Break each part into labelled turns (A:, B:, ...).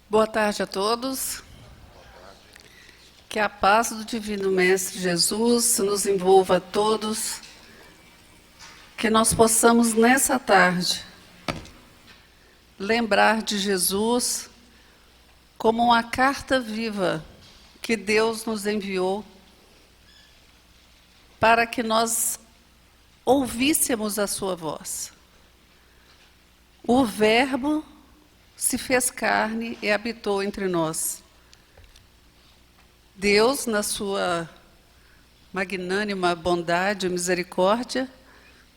A: Boa tarde a todos. Que a paz do Divino Mestre Jesus nos envolva a todos. Que nós possamos, nessa tarde, lembrar de Jesus como uma carta viva que Deus nos enviou para que nós ouvíssemos a sua voz. O Verbo se fez carne e habitou entre nós. Deus, na sua magnânima bondade e misericórdia,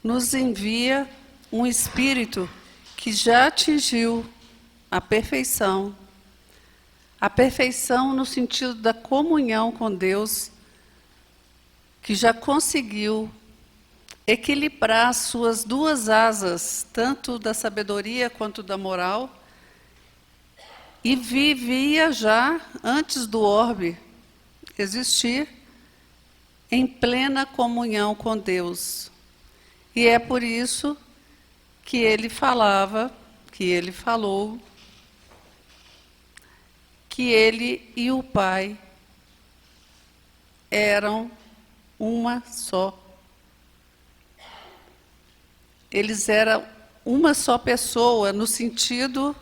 A: nos envia um Espírito que já atingiu a perfeição no sentido da comunhão com Deus, que já conseguiu equilibrar as suas duas asas, tanto da sabedoria quanto da moral, e vivia já, antes do orbe existir, em plena comunhão com Deus. E é por isso que ele falava, que ele falou, que ele e o Pai eram uma só. Eles eram uma só pessoa, no sentido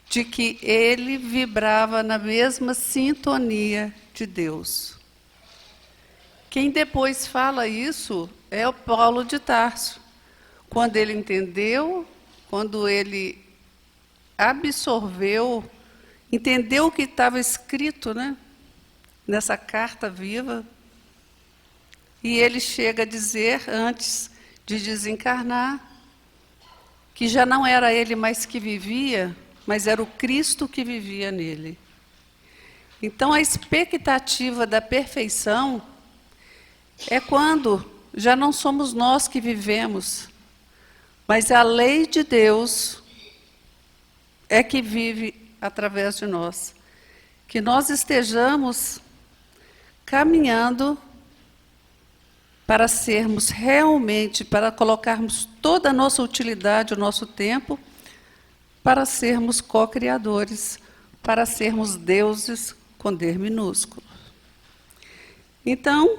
A: de que ele vibrava na mesma sintonia de Deus. Quem depois fala isso é o Paulo de Tarso. Quando ele entendeu, quando ele absorveu, entendeu o que estava escrito, né, nessa carta viva, e ele chega a dizer, antes de desencarnar, que já não era ele mais que vivia, mas era o Cristo que vivia nele. Então, a expectativa da perfeição é quando já não somos nós que vivemos, mas a lei de Deus é que vive através de nós. Que nós estejamos caminhando para sermos realmente, para colocarmos toda a nossa utilidade, o nosso tempo, para sermos co-criadores, para sermos deuses com D minúsculo. Então,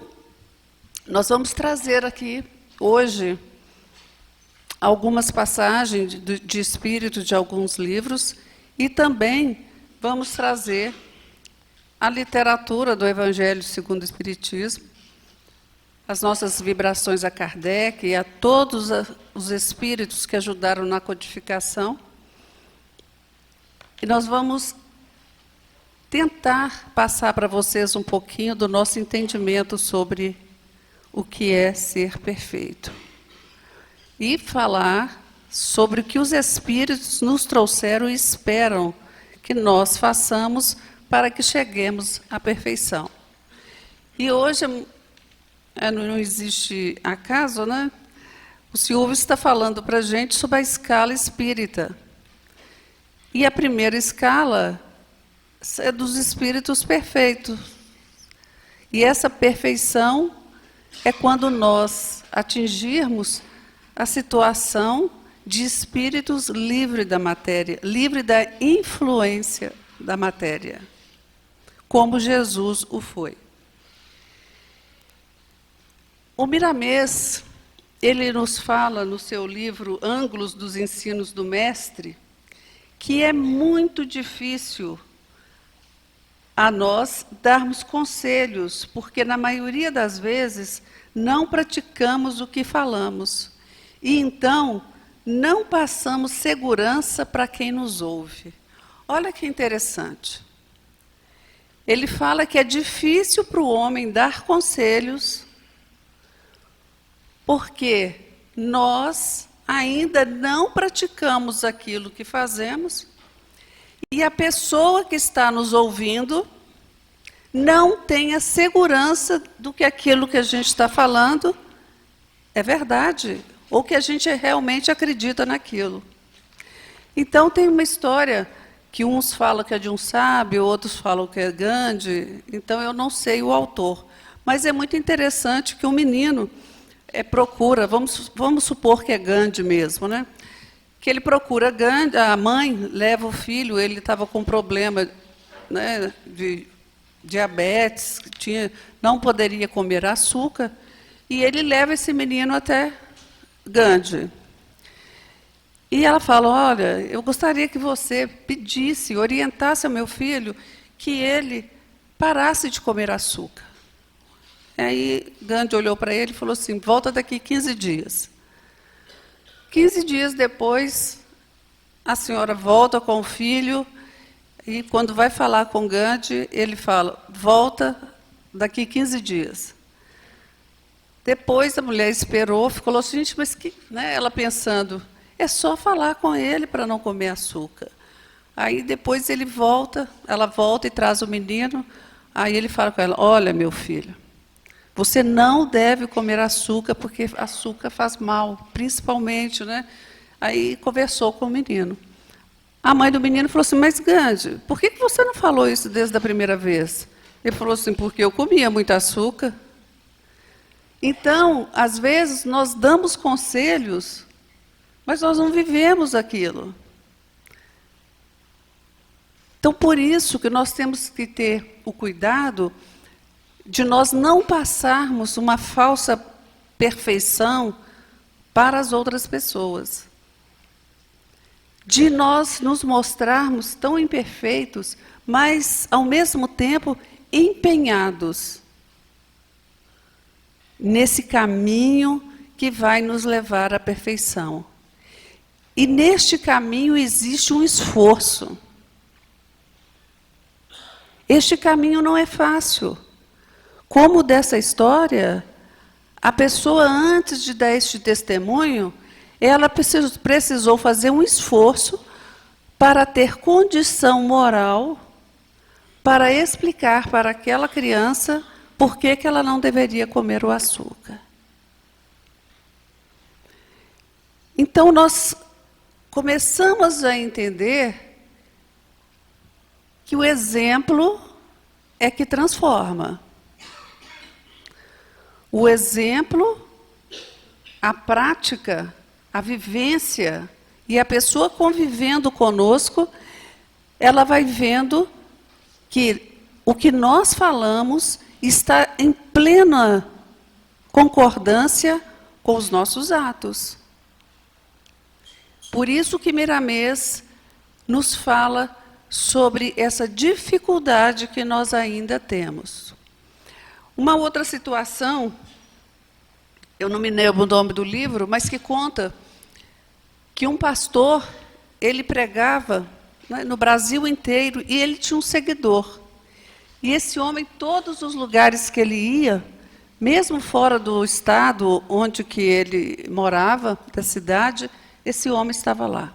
A: nós vamos trazer aqui, hoje, algumas passagens de espírito de alguns livros, e também vamos trazer a literatura do Evangelho segundo o Espiritismo, as nossas vibrações a Kardec e a todos os espíritos que ajudaram na codificação. E nós vamos tentar passar para vocês um pouquinho do nosso entendimento sobre o que é ser perfeito. E falar sobre o que os espíritos nos trouxeram e esperam que nós façamos para que cheguemos à perfeição. E hoje, não existe acaso, né? O Silvio está falando para a gente sobre a escala espírita. E a primeira escala é dos espíritos perfeitos. E essa perfeição é quando nós atingirmos a situação de espíritos livres da matéria, livre da influência da matéria, como Jesus o foi. O Miramês, ele nos fala no seu livro Ângulos dos Ensinos do Mestre, que é muito difícil a nós darmos conselhos, porque na maioria das vezes não praticamos o que falamos. E então não passamos segurança para quem nos ouve. Olha que interessante. Ele fala que é difícil para o homem dar conselhos, porque nós ainda não praticamos aquilo que fazemos, e a pessoa que está nos ouvindo não tem a segurança do que aquilo que a gente está falando é verdade, ou que a gente realmente acredita naquilo. Então, tem uma história que uns falam que é de um sábio, outros falam que é Gandhi, então eu não sei o autor. Mas é muito interessante que um menino procura, vamos supor que é Gandhi mesmo, né? que ele procura Gandhi, a mãe leva o filho, ele estava com problema, né, de diabetes, não poderia comer açúcar, e ele leva esse menino até Gandhi. E ela fala, olha, eu gostaria que você pedisse, orientasse ao meu filho que ele parasse de comer açúcar. Aí Gandhi olhou para ele e falou assim, volta daqui 15 dias. 15 dias depois, a senhora volta com o filho, e quando vai falar com Gandhi, ele fala, volta daqui 15 dias. Depois a mulher esperou, ficou assim, gente, mas que, né, ela pensando, é só falar com ele para não comer açúcar. Aí depois ela volta e traz o menino, aí ele fala com ela, olha, meu filho, você não deve comer açúcar, porque açúcar faz mal, principalmente, né? Aí conversou com o menino. A mãe do menino falou assim, mas Gandhi, por que você não falou isso desde a primeira vez? Ele falou assim, porque eu comia muito açúcar. Então, às vezes, nós damos conselhos, mas nós não vivemos aquilo. Então, por isso que nós temos que ter o cuidado de nós não passarmos uma falsa perfeição para as outras pessoas. De nós nos mostrarmos tão imperfeitos, mas, ao mesmo tempo, empenhados nesse caminho que vai nos levar à perfeição. E neste caminho existe um esforço. Este caminho não é fácil. Como dessa história, a pessoa, antes de dar este testemunho, ela precisou fazer um esforço para ter condição moral para explicar para aquela criança por que ela não deveria comer o açúcar. Então, nós começamos a entender que o exemplo é que transforma. O exemplo, a prática, a vivência, e a pessoa convivendo conosco, ela vai vendo que o que nós falamos está em plena concordância com os nossos atos. Por isso que Miramês nos fala sobre essa dificuldade que nós ainda temos. Uma outra situação, eu não me lembro o nome do livro, mas que conta que um pastor, ele pregava, né, no Brasil inteiro, e ele tinha um seguidor. E esse homem, todos os lugares que ele ia, mesmo fora do estado onde que ele morava, da cidade, esse homem estava lá.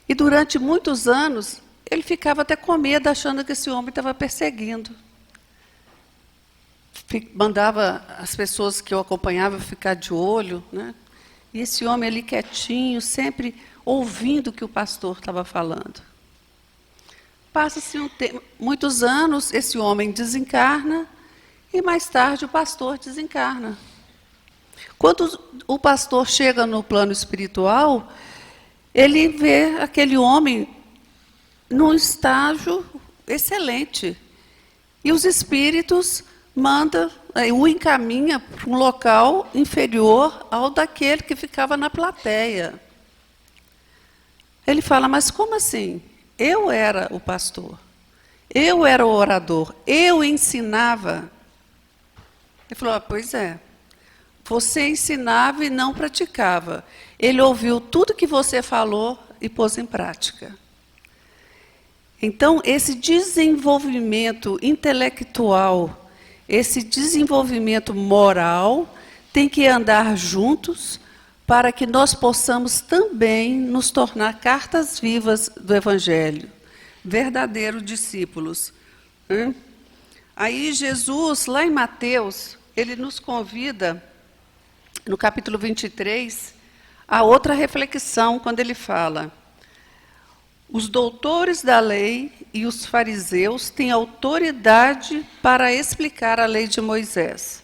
A: E durante muitos anos, ele ficava até com medo, achando que esse homem estava perseguindo. Mandava as pessoas que o acompanhavam ficar de olho, né? E esse homem ali quietinho, sempre ouvindo o que o pastor estava falando. Passa-se muitos anos, esse homem desencarna, e mais tarde o pastor desencarna. Quando o pastor chega no plano espiritual, ele vê aquele homem num estágio excelente. E os espíritos o encaminha para um local inferior ao daquele que ficava na plateia. Ele fala, mas como assim? Eu era o pastor, eu era o orador, eu ensinava. Ele falou, pois é, você ensinava e não praticava. Ele ouviu tudo que você falou e pôs em prática. Então, esse desenvolvimento intelectual, esse desenvolvimento moral, tem que andar juntos para que nós possamos também nos tornar cartas vivas do Evangelho, verdadeiros discípulos. Aí Jesus, lá em Mateus, ele nos convida, no capítulo 23, a outra reflexão, quando ele fala: os doutores da lei e os fariseus têm autoridade para explicar a lei de Moisés.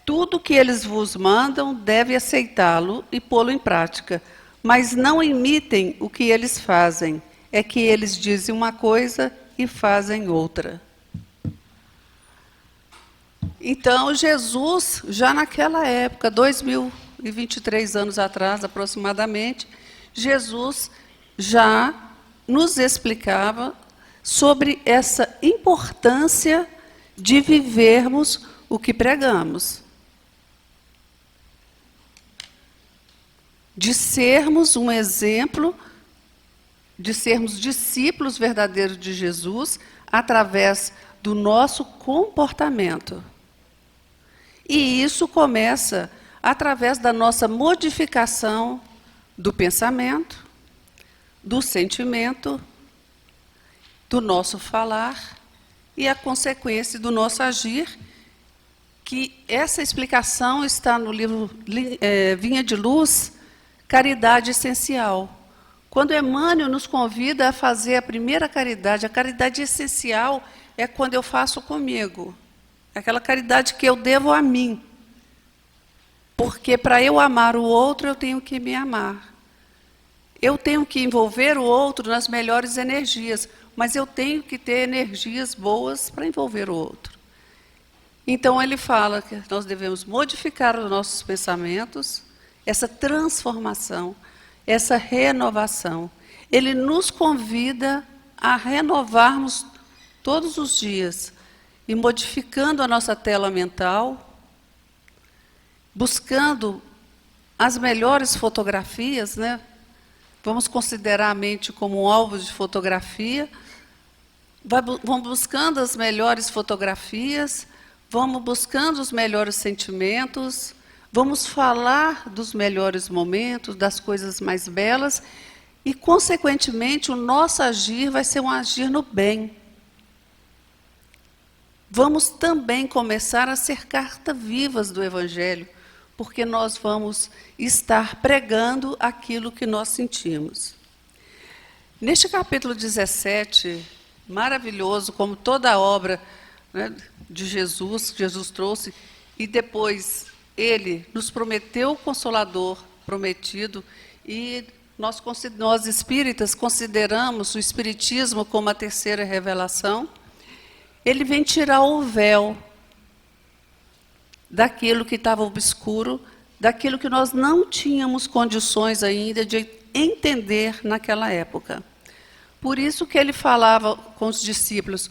A: Tudo que eles vos mandam, deve aceitá-lo e pô-lo em prática, mas não imitem o que eles fazem. É que eles dizem uma coisa e fazem outra. Então, Jesus, já naquela época, 2023 anos atrás, aproximadamente, Jesus já nos explicava sobre essa importância de vivermos o que pregamos. De sermos um exemplo, de sermos discípulos verdadeiros de Jesus, através do nosso comportamento. E isso começa através da nossa modificação do pensamento, do sentimento, do nosso falar e a consequência do nosso agir, que essa explicação está no livro Vinha de Luz, Caridade Essencial. Quando Emmanuel nos convida a fazer a primeira caridade, a caridade essencial é quando eu faço comigo. Aquela caridade que eu devo a mim. Porque para eu amar o outro, eu tenho que me amar. Eu tenho que envolver o outro nas melhores energias, mas eu tenho que ter energias boas para envolver o outro. Então, ele fala que nós devemos modificar os nossos pensamentos, essa transformação, essa renovação. Ele nos convida a renovarmos todos os dias, e modificando a nossa tela mental, buscando as melhores fotografias, né? Vamos considerar a mente como um alvo de fotografia, vamos buscando as melhores fotografias, vamos buscando os melhores sentimentos, vamos falar dos melhores momentos, das coisas mais belas, e, consequentemente, o nosso agir vai ser um agir no bem. Vamos também começar a ser cartas-vivas do Evangelho, porque nós vamos estar pregando aquilo que nós sentimos. Neste capítulo 17, maravilhoso, como toda a obra, né, de Jesus, que Jesus trouxe, e depois ele nos prometeu o Consolador prometido, e nós espíritas consideramos o Espiritismo como a terceira revelação. Ele vem tirar o véu daquilo que estava obscuro, daquilo que nós não tínhamos condições ainda de entender naquela época. Por isso que ele falava com os discípulos: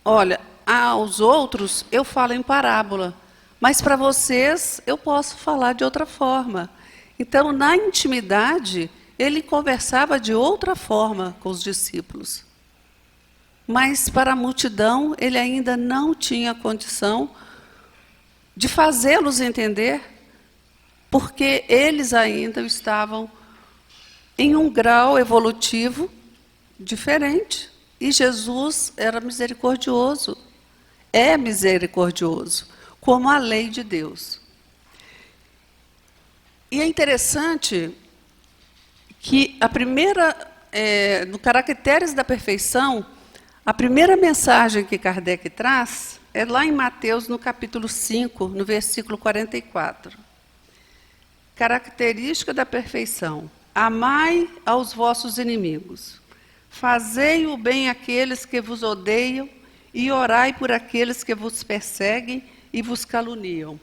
A: olha, aos outros eu falo em parábola, mas para vocês eu posso falar de outra forma. Então, na intimidade, ele conversava de outra forma com os discípulos. Mas para a multidão, ele ainda não tinha condição de fazê-los entender, porque eles ainda estavam em um grau evolutivo diferente. E Jesus era misericordioso, é misericordioso, como a lei de Deus. E é interessante que no Caracteres da Perfeição, a primeira mensagem que Kardec traz é lá em Mateus, no capítulo 5, no versículo 44. Característica da perfeição: amai aos vossos inimigos, fazei o bem àqueles que vos odeiam e orai por aqueles que vos perseguem e vos caluniam.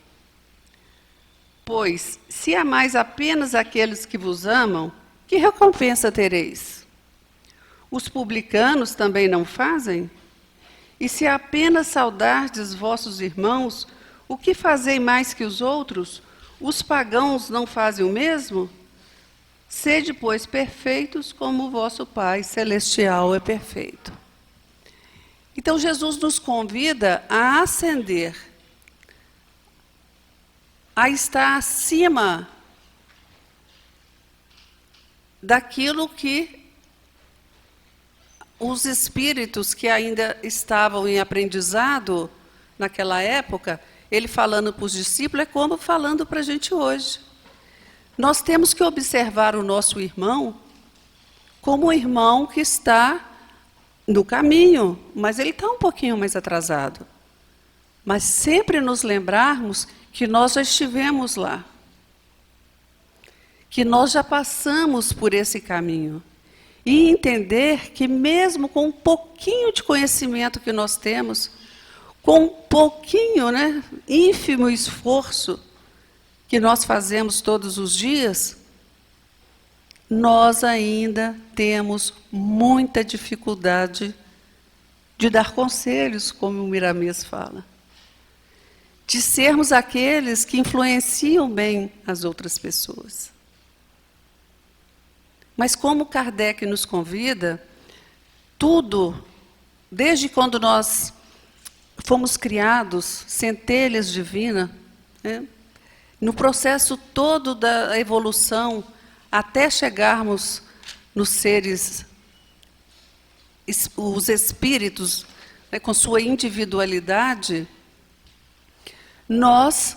A: Pois, se amais apenas aqueles que vos amam, que recompensa tereis? Os publicanos também não fazem? E se apenas saudardes vossos irmãos, o que fazei mais que os outros? Os pagãos não fazem o mesmo? Sede, pois, perfeitos como o vosso Pai Celestial é perfeito. Então, Jesus nos convida a ascender, a estar acima daquilo que os espíritos que ainda estavam em aprendizado naquela época, ele falando para os discípulos, é como falando para a gente hoje. Nós temos que observar o nosso irmão como um irmão que está no caminho, mas ele está um pouquinho mais atrasado. Mas sempre nos lembrarmos que nós já estivemos lá. que nós já passamos por esse caminho. E entender que mesmo com um pouquinho de conhecimento que nós temos, com um pouquinho, ínfimo esforço que nós fazemos todos os dias, nós ainda temos muita dificuldade de dar conselhos, como o Miramês fala. De sermos aqueles que influenciam bem as outras pessoas. Mas como Kardec nos convida, tudo, desde quando nós fomos criados, centelhas divinas, no processo todo da evolução, até chegarmos nos seres, os espíritos, com sua individualidade, nós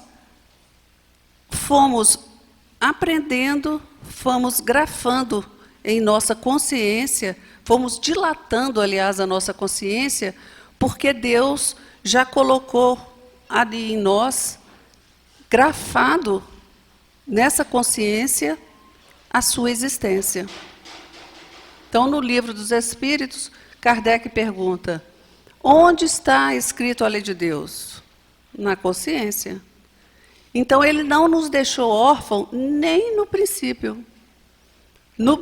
A: fomos aprendendo, fomos grafando em nossa consciência, fomos dilatando, aliás, a nossa consciência, porque Deus já colocou ali em nós, grafado nessa consciência, a sua existência. Então, no Livro dos Espíritos, Kardec pergunta: onde está escrito a lei de Deus? Na consciência. Então, ele não nos deixou órfãos nem no princípio.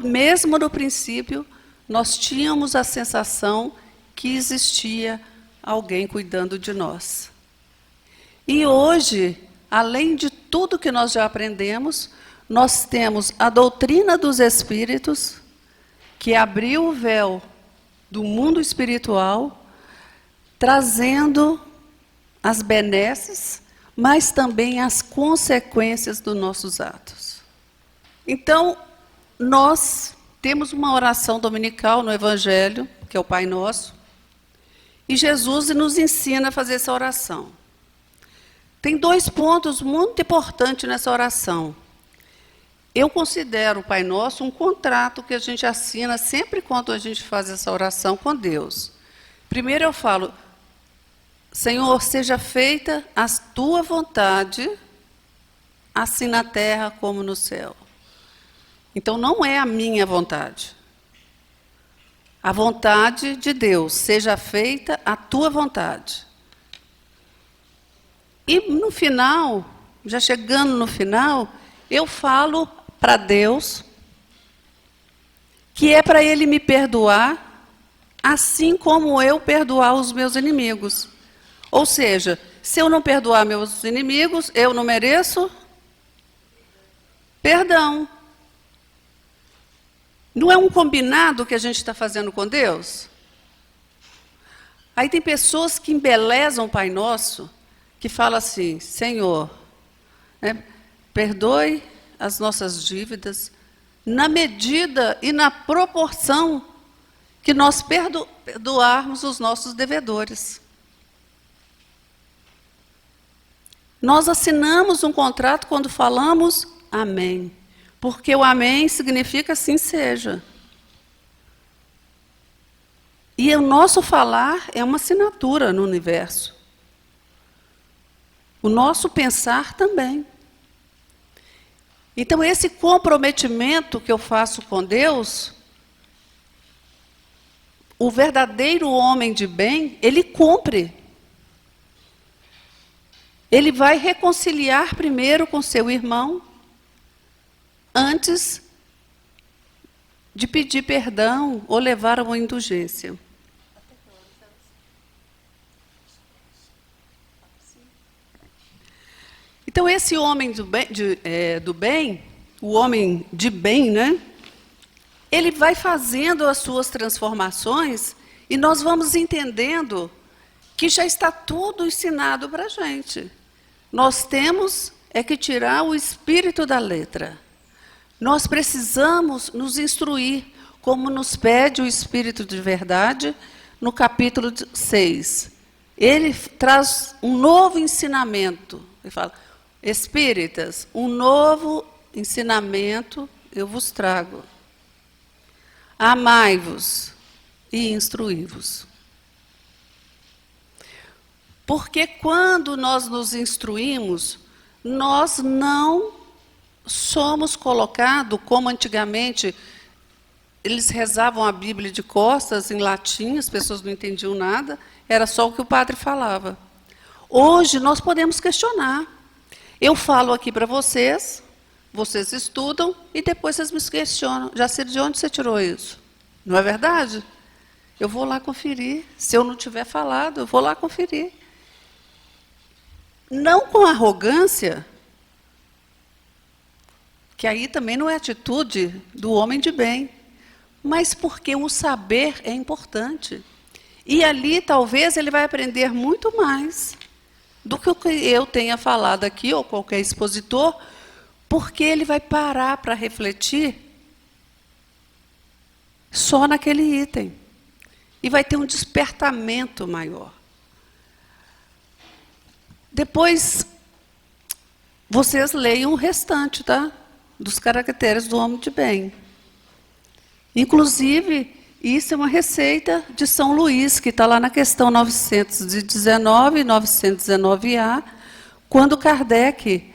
A: Mesmo no princípio, nós tínhamos a sensação que existia alguém cuidando de nós. E hoje, além de tudo que nós já aprendemos, nós temos a doutrina dos Espíritos, que abriu o véu do mundo espiritual, trazendo as benesses, mas também as consequências dos nossos atos. Então, nós temos uma oração dominical no Evangelho, que é o Pai Nosso, e Jesus nos ensina a fazer essa oração. Tem 2 pontos muito importantes nessa oração. Eu considero o Pai Nosso um contrato que a gente assina sempre quando a gente faz essa oração com Deus. Primeiro eu falo: Senhor, seja feita a tua vontade, assim na terra como no céu. Então, não é a minha vontade. A vontade de Deus, seja feita a tua vontade. E no final, já chegando no final, eu falo para Deus que é para Ele me perdoar, assim como eu perdoar os meus inimigos. Ou seja, se eu não perdoar meus inimigos, eu não mereço perdão. Não é um combinado que a gente está fazendo com Deus? Aí tem pessoas que embelezam o Pai Nosso, que falam assim: Senhor, perdoe as nossas dívidas na medida e na proporção que nós perdoarmos os nossos devedores. Nós assinamos um contrato quando falamos amém. Porque o amém significa assim seja. E o nosso falar é uma assinatura no universo. O nosso pensar também. Então, esse comprometimento que eu faço com Deus, o verdadeiro homem de bem, ele cumpre. Ele vai reconciliar primeiro com seu irmão, antes de pedir perdão ou levar a uma indulgência. Então, esse homem do bem, o homem de bem, ele vai fazendo as suas transformações e nós vamos entendendo que já está tudo ensinado para a gente. Nós temos que tirar o espírito da letra. Nós precisamos nos instruir, como nos pede o Espírito de Verdade, no capítulo 6. Ele traz um novo ensinamento. Ele fala: Espíritas, um novo ensinamento eu vos trago. Amai-vos e instruí-vos. Porque quando nós nos instruímos, nós não somos colocados, como antigamente, eles rezavam a Bíblia de costas, em latim, as pessoas não entendiam nada, era só o que o padre falava. Hoje, nós podemos questionar. Eu falo aqui para vocês, vocês estudam, e depois vocês me questionam. Jacir, de onde você tirou isso? Não é verdade? Eu vou lá conferir. Se eu não tiver falado, eu vou lá conferir. Não com arrogância, que aí também não é atitude do homem de bem, mas porque o saber é importante. E ali, talvez, ele vai aprender muito mais do que o que eu tenha falado aqui, ou qualquer expositor, porque ele vai parar para refletir só naquele item. E vai ter um despertamento maior. Depois, vocês leiam o restante, tá? Dos caracteres do homem de bem. Inclusive, isso é uma receita de São Luís, que está lá na questão 919 e 919A, quando Kardec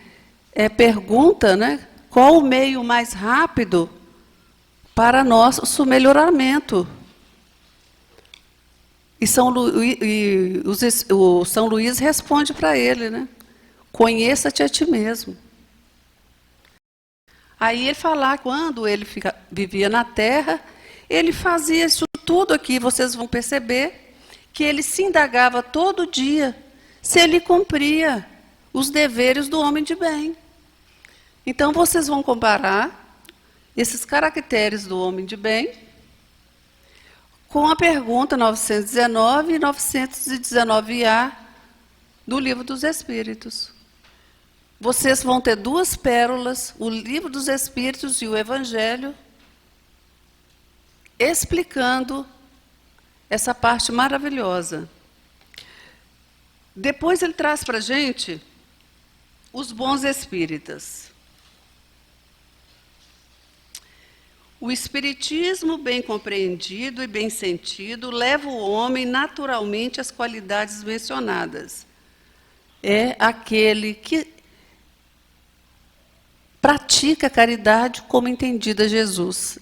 A: pergunta, né, qual o meio mais rápido para nosso melhoramento. E o São Luís responde para ele, né, conheça-te a ti mesmo. Aí ele fala, quando ele vivia na Terra, ele fazia isso tudo aqui, vocês vão perceber que ele se indagava todo dia se ele cumpria os deveres do homem de bem. Então, vocês vão comparar esses caracteres do homem de bem com a pergunta 919 e 919A do Livro dos Espíritos. Vocês vão ter duas pérolas, o Livro dos Espíritos e o Evangelho, explicando essa parte maravilhosa. Depois ele traz para a gente os bons espíritas. O espiritismo bem compreendido e bem sentido leva o homem naturalmente às qualidades mencionadas. É aquele que pratica a caridade como entendia Jesus.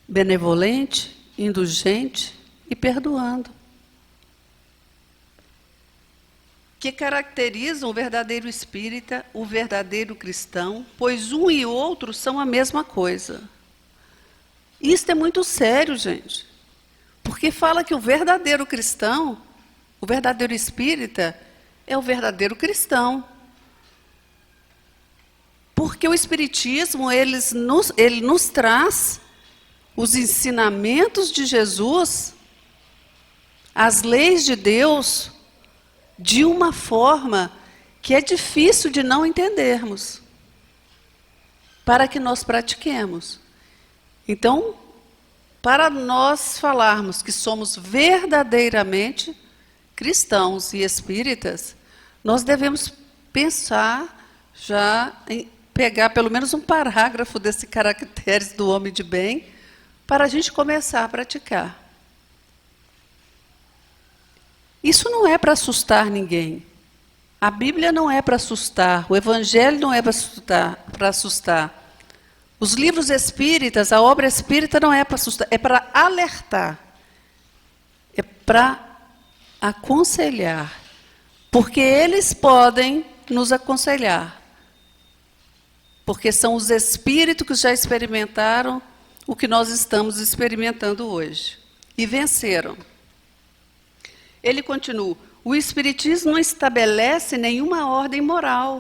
A: Benevolente, indulgente e perdoando. Que caracterizam o verdadeiro espírita, o verdadeiro cristão, pois um e outro são a mesma coisa. Isso é muito sério, gente. Porque fala que o verdadeiro cristão, o verdadeiro espírita, é o verdadeiro cristão. Porque o espiritismo, ele nos traz os ensinamentos de Jesus, as leis de Deus, de uma forma que é difícil de não entendermos, para que nós pratiquemos. Então, para nós falarmos que somos verdadeiramente cristãos e espíritas, nós devemos pensar já em pegar pelo menos um parágrafo desses caracteres do homem de bem, para a gente começar a praticar. Isso não é para assustar ninguém. A Bíblia não é para assustar, o Evangelho não é para assustar. Os livros espíritas, a obra espírita não é para assustar, é para alertar. É para aconselhar. Porque eles podem nos aconselhar. Porque são os espíritos que já experimentaram o que nós estamos experimentando hoje. E venceram. Ele continua, o Espiritismo não estabelece nenhuma ordem moral,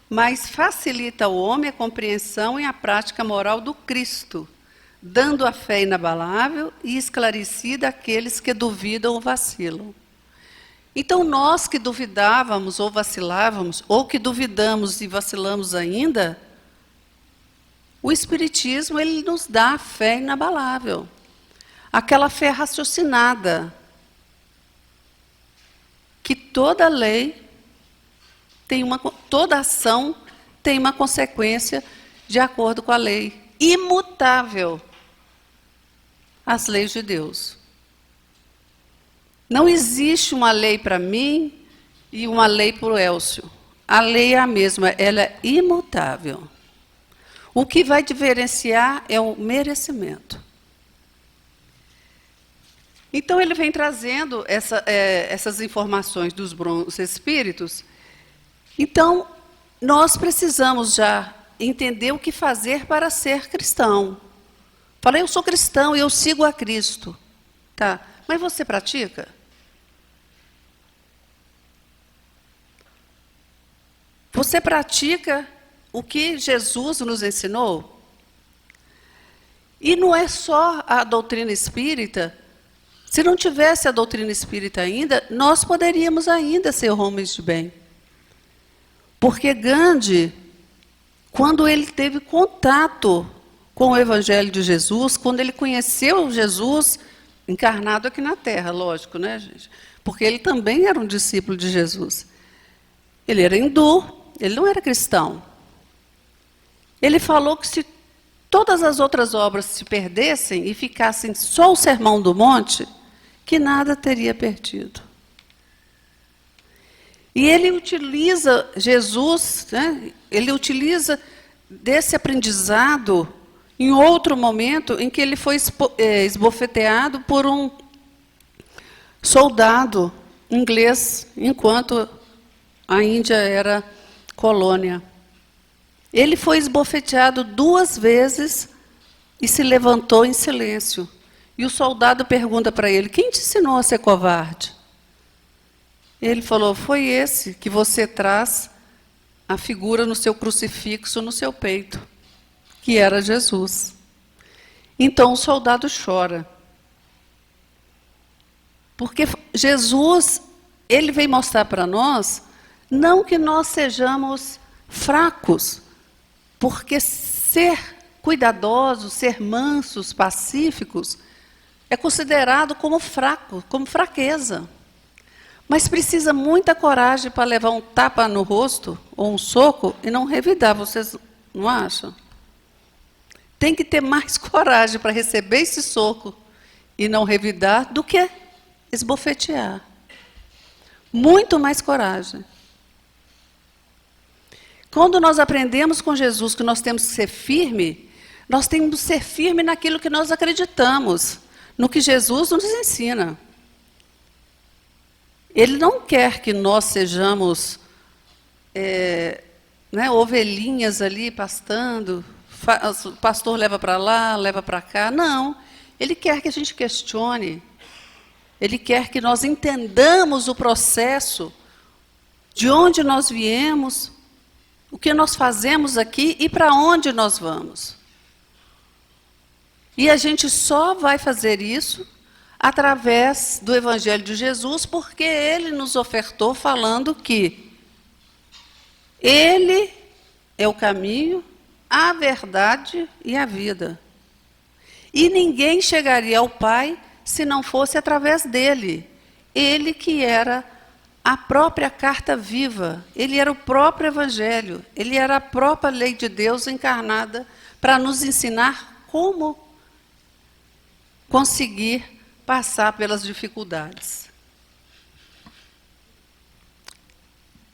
A: mas facilita ao homem a compreensão e a prática moral do Cristo, dando a fé inabalável e esclarecida àqueles que duvidam ou vacilam. Então, nós que duvidávamos ou vacilávamos, ou que duvidamos e vacilamos ainda, o Espiritismo, ele nos dá a fé inabalável. Aquela fé raciocinada, que toda lei toda ação tem uma consequência de acordo com a lei, imutável, as leis de Deus. Não existe uma lei para mim e uma lei para o Elcio. a lei é a mesma, ela é imutável. O que vai diferenciar é o merecimento. Então, ele vem trazendo essas informações dos bons espíritos. Então, nós precisamos já entender o que fazer para ser cristão. Falei, eu sou cristão e eu sigo a Cristo. Tá, mas você pratica? Você pratica o que Jesus nos ensinou? E não é só a doutrina espírita. Se não tivesse a doutrina espírita ainda, nós poderíamos ainda ser homens de bem. Porque Gandhi, quando ele teve contato com o Evangelho de Jesus, quando ele conheceu Jesus, encarnado aqui na Terra, lógico, né, gente? Porque ele também era um discípulo de Jesus. Ele era hindu, ele não era cristão. Ele falou que se todas as outras obras se perdessem e ficassem só o Sermão do Monte, que nada teria perdido. E ele utiliza Jesus, né, ele utiliza desse aprendizado em outro momento em que ele foi esbofeteado por um soldado inglês, enquanto a Índia era colônia. Ele foi esbofeteado 2 vezes e se levantou em silêncio. E o soldado pergunta para ele, quem te ensinou a ser covarde? Ele falou, foi esse que você traz a figura no seu crucifixo, no seu peito, que era Jesus. Então o soldado chora. Porque Jesus, ele vem mostrar para nós, não que nós sejamos fracos, porque ser cuidadosos, ser mansos, pacíficos, é considerado como fraco, como fraqueza. Mas precisa muita coragem para levar um tapa no rosto, ou um soco, e não revidar, vocês não acham? Tem que ter mais coragem para receber esse soco e não revidar do que esbofetear. Muito mais coragem. Quando nós aprendemos com Jesus que nós temos que ser firme, nós temos que ser firme naquilo que nós acreditamos, no que Jesus nos ensina. Ele não quer que nós sejamos ovelhinhas ali pastando, o pastor leva para lá, leva para cá. Não, ele quer que a gente questione. Ele quer que nós entendamos o processo, de onde nós viemos, o que nós fazemos aqui e para onde nós vamos. E a gente só vai fazer isso através do Evangelho de Jesus, porque ele nos ofertou falando que ele é o caminho, a verdade e a vida. E ninguém chegaria ao Pai se não fosse através dele. Ele que era a própria carta viva, ele era o próprio Evangelho, ele era a própria lei de Deus encarnada para nos ensinar como conseguir passar pelas dificuldades.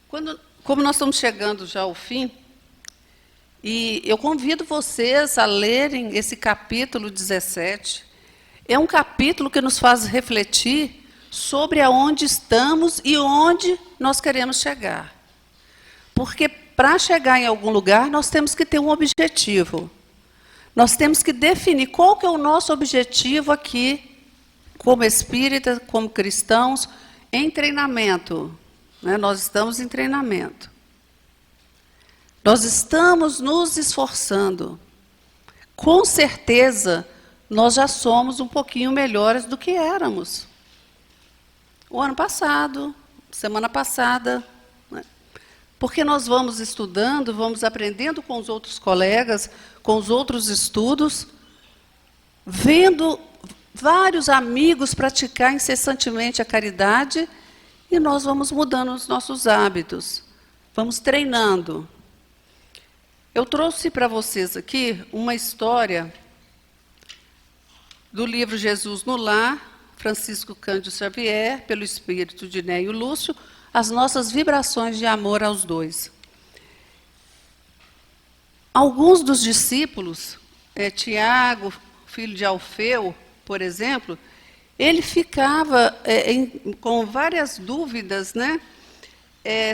A: Como nós estamos chegando já ao fim, e eu convido vocês a lerem esse capítulo 17. É um capítulo que nos faz refletir sobre aonde estamos e onde nós queremos chegar. Porque para chegar em algum lugar, nós temos que ter um objetivo. Nós temos que definir qual que é o nosso objetivo aqui, como espíritas, como cristãos, em treinamento. Né? Nós estamos em treinamento. Nós estamos nos esforçando. Com certeza, nós já somos um pouquinho melhores do que éramos. O ano passado, semana passada. Né? Porque nós vamos estudando, vamos aprendendo com os outros colegas, com os outros estudos, vendo vários amigos praticar incessantemente a caridade, e nós vamos mudando os nossos hábitos, vamos treinando. Eu trouxe para vocês aqui uma história do livro Jesus no Lar, Francisco Cândido Xavier, pelo espírito de Néio Lúcio, as nossas vibrações de amor aos dois. Alguns dos discípulos, Tiago, filho de Alfeu, por exemplo, ele ficava com várias dúvidas, né,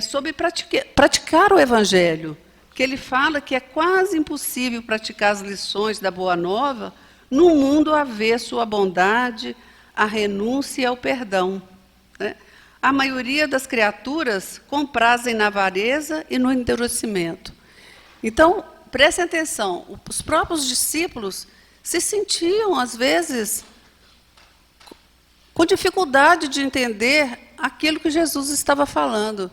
A: sobre praticar o Evangelho, porque ele fala que é quase impossível praticar as lições da Boa Nova no mundo avesso à bondade, à renúncia e ao perdão, né? A maioria das criaturas comprazem na avareza e no endurecimento. Então, prestem atenção, os próprios discípulos se sentiam, às vezes, com dificuldade de entender aquilo que Jesus estava falando.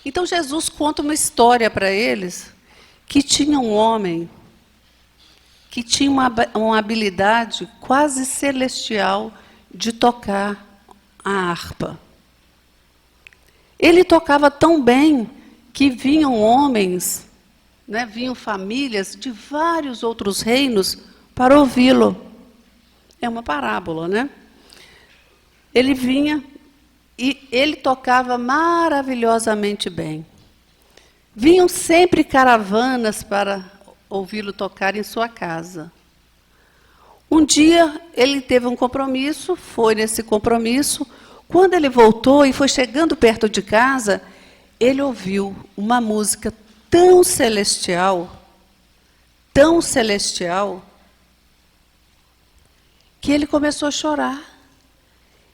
A: Então, Jesus conta uma história para eles, que tinha um homem que tinha uma habilidade quase celestial de tocar a harpa. Ele tocava tão bem que vinham homens, né, vinham famílias de vários outros reinos para ouvi-lo. É uma parábola, né? Ele vinha e ele tocava maravilhosamente bem. Vinham sempre caravanas para ouvi-lo tocar em sua casa. Um dia ele teve um compromisso, foi nesse compromisso. Quando ele voltou e foi chegando perto de casa, ele ouviu uma música tão celestial, que ele começou a chorar.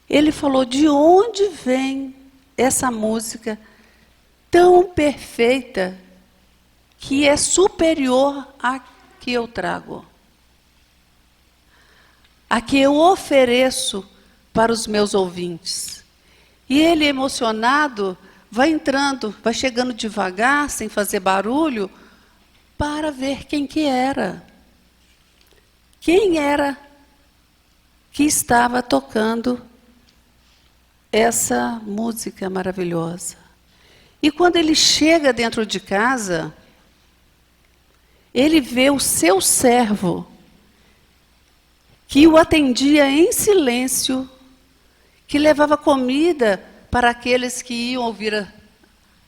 A: Ele falou: de onde vem essa música tão perfeita, que é superior à que eu trago, a que eu ofereço para os meus ouvintes? E ele, emocionado, vai entrando, vai chegando devagar, sem fazer barulho, para ver quem que era. Quem era que estava tocando essa música maravilhosa? E quando ele chega dentro de casa, ele vê o seu servo, que o atendia em silêncio, que levava comida para aqueles que iam ouvir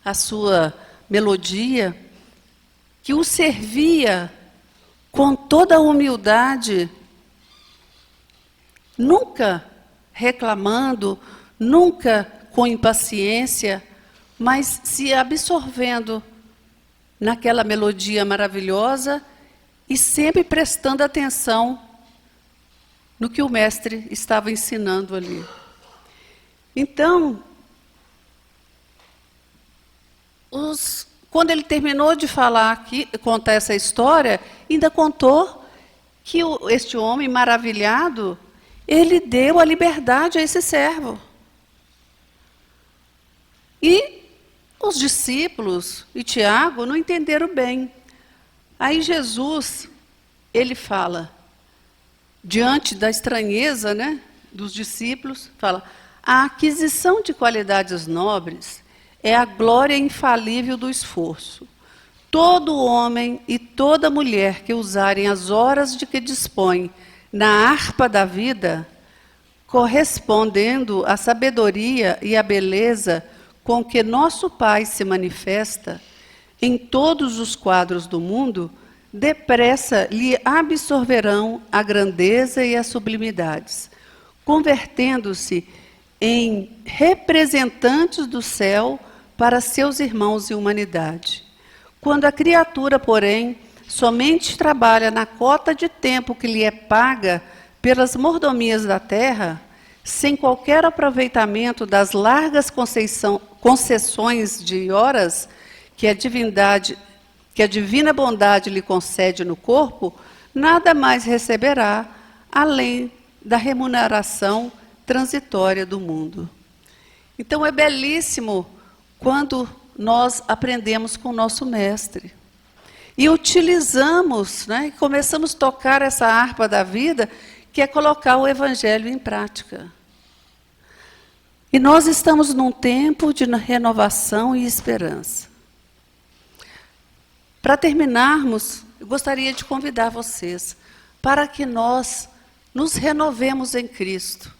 A: a sua melodia, que o servia com toda a humildade, nunca reclamando, nunca com impaciência, mas se absorvendo naquela melodia maravilhosa e sempre prestando atenção no que o mestre estava ensinando ali. Então, quando ele terminou de contar essa história, ainda contou que este homem maravilhado, ele deu a liberdade a esse servo. E os discípulos e Tiago não entenderam bem. Aí Jesus, ele fala, diante da estranheza, né, dos discípulos, fala: a aquisição de qualidades nobres é a glória infalível do esforço. Todo homem e toda mulher que usarem as horas de que dispõem na harpa da vida, correspondendo à sabedoria e à beleza com que nosso Pai se manifesta em todos os quadros do mundo, depressa lhe absorverão a grandeza e as sublimidades, convertendo-se em representantes do céu para seus irmãos em humanidade. Quando a criatura, porém, somente trabalha na cota de tempo que lhe é paga pelas mordomias da terra, sem qualquer aproveitamento das largas concessões de horas que a divina bondade lhe concede no corpo, nada mais receberá além da remuneração transitória do mundo. Então é belíssimo quando nós aprendemos com o nosso mestre e utilizamos, né, e começamos a tocar essa harpa da vida, que é colocar o Evangelho em prática. E nós estamos num tempo de renovação e esperança. Para terminarmos, eu gostaria de convidar vocês para que nós nos renovemos em Cristo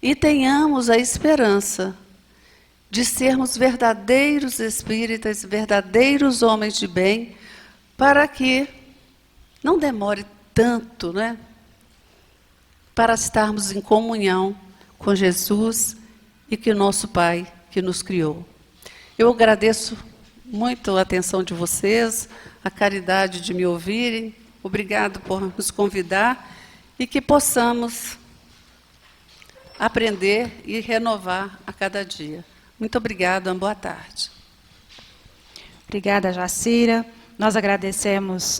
A: e tenhamos a esperança de sermos verdadeiros espíritas, verdadeiros homens de bem, para que não demore tanto, né? Para estarmos em comunhão com Jesus e com o nosso Pai que nos criou. Eu agradeço muito a atenção de vocês, a caridade de me ouvirem. Obrigado por nos convidar e que possamos aprender e renovar a cada dia. Muito obrigada, boa tarde.
B: Obrigada, Jacira. Nós agradecemos.